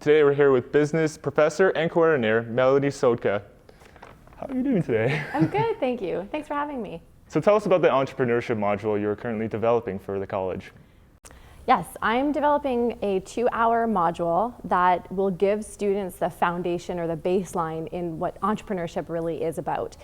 Today we're here with business professor and coordinator Melanie Sodtka. How are you doing today? I'm good, thank you. Thanks for having me. So tell us about the entrepreneurship module you're currently developing for the college. Yes, I'm developing a 2-hour module that will give students the foundation or the baseline in what entrepreneurship really is about.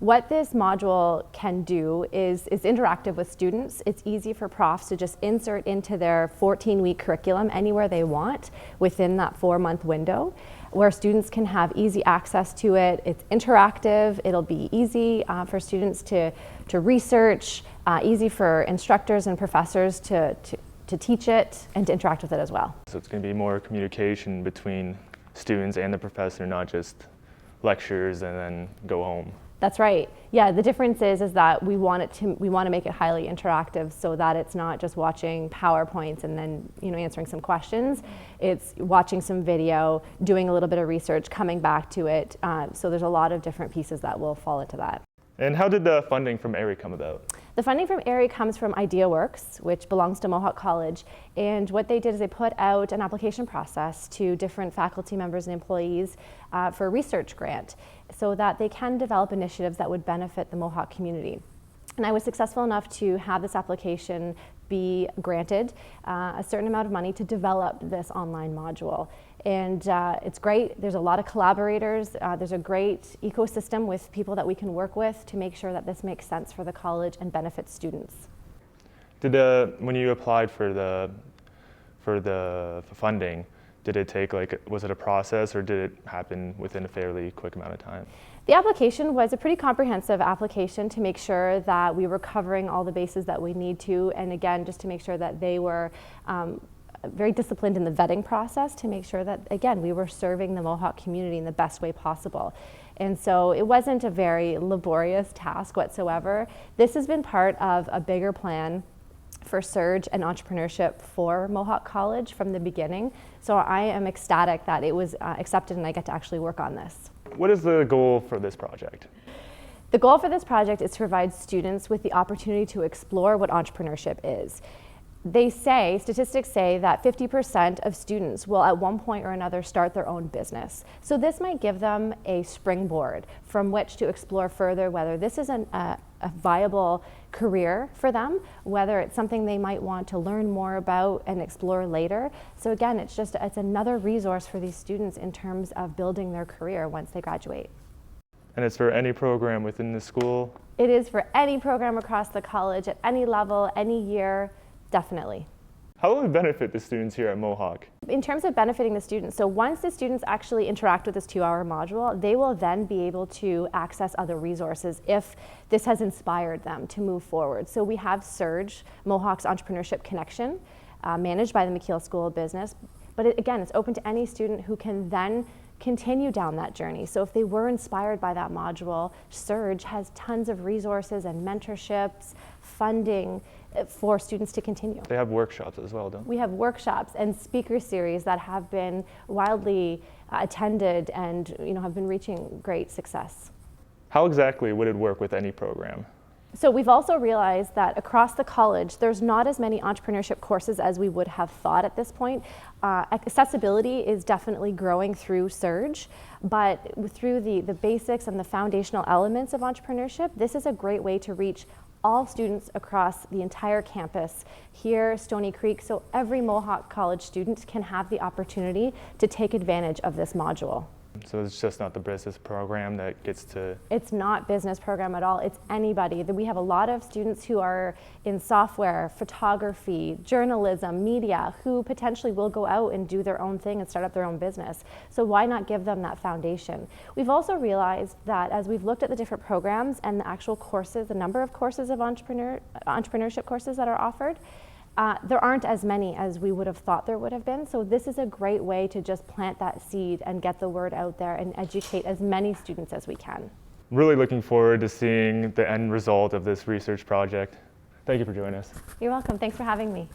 What this module can do is interactive with students. It's easy for profs to just insert into their 14-week curriculum anywhere they want within that 4-month window, where students can have easy access to it. It's interactive. It'll be easy for students to research, easy for instructors and professors to teach it and to interact with it as well. So it's going to be more communication between students and the professor, not just lectures and then go home. That's right. Yeah, the difference is that we want to make it highly interactive so that it's not just watching PowerPoints and then answering some questions. It's watching some video, doing a little bit of research, coming back to it. So there's a lot of different pieces that will fall into that. And how did the funding from ARI come about? The funding from ARI comes from IdeaWorks, which belongs to Mohawk College. And what they did is they put out an application process to different faculty members and employees for a research grant so that they can develop initiatives that would benefit the Mohawk community. And I was successful enough to have this application be granted a certain amount of money to develop this online module. And it's great. There's a lot of collaborators. There's a great ecosystem with people that we can work with to make sure that this makes sense for the college and benefits students. When you applied for the funding, did it take was it a process or did it happen within a fairly quick amount of time? The application was a pretty comprehensive application to make sure that we were covering all the bases that we need to, and again, just to make sure that they were very disciplined in the vetting process to make sure that, again, we were serving the Mohawk community in the best way possible. And so it wasn't a very laborious task whatsoever. This has been part of a bigger plan for Surge and entrepreneurship for Mohawk College from the beginning. So I am ecstatic that it was accepted and I get to actually work on this. What is the goal for this project? The goal for this project is to provide students with the opportunity to explore what entrepreneurship is. Statistics say that 50% of students will at one point or another start their own business. So this might give them a springboard from which to explore further whether this is a viable career for them, whether it's something they might want to learn more about and explore later. So again, it's another resource for these students in terms of building their career once they graduate. And it's for any program within the school? It is for any program across the college at any level, any year. Definitely. How will it benefit the students here at Mohawk? In terms of benefiting the students, so once the students actually interact with this 2-hour module, they will then be able to access other resources if this has inspired them to move forward. So we have Surge, Mohawk's Entrepreneurship Connection, managed by the McKeel School of Business. But again, it's open to any student who can then continue down that journey. So if they were inspired by that module, Surge has tons of resources and mentorships, funding for students to continue. They have workshops as well, don't they? We have workshops and speaker series that have been wildly attended and have been reaching great success. How exactly would it work with any program? So we've also realized that across the college, there's not as many entrepreneurship courses as we would have thought at this point. Accessibility is definitely growing through Surge, but through the basics and the foundational elements of entrepreneurship, this is a great way to reach all students across the entire campus here, Stony Creek, so every Mohawk College student can have the opportunity to take advantage of this module. So it's just not the business program that gets to... It's not business program at all, it's anybody. We have a lot of students who are in software, photography, journalism, media, who potentially will go out and do their own thing and start up their own business. So why not give them that foundation? We've also realized that as we've looked at the different programs and the actual courses, the number of courses of entrepreneurship courses that are offered, there aren't as many as we would have thought there would have been. So this is a great way to just plant that seed and get the word out there and educate as many students as we can. Really looking forward to seeing the end result of this research project. Thank you for joining us. You're welcome. Thanks for having me.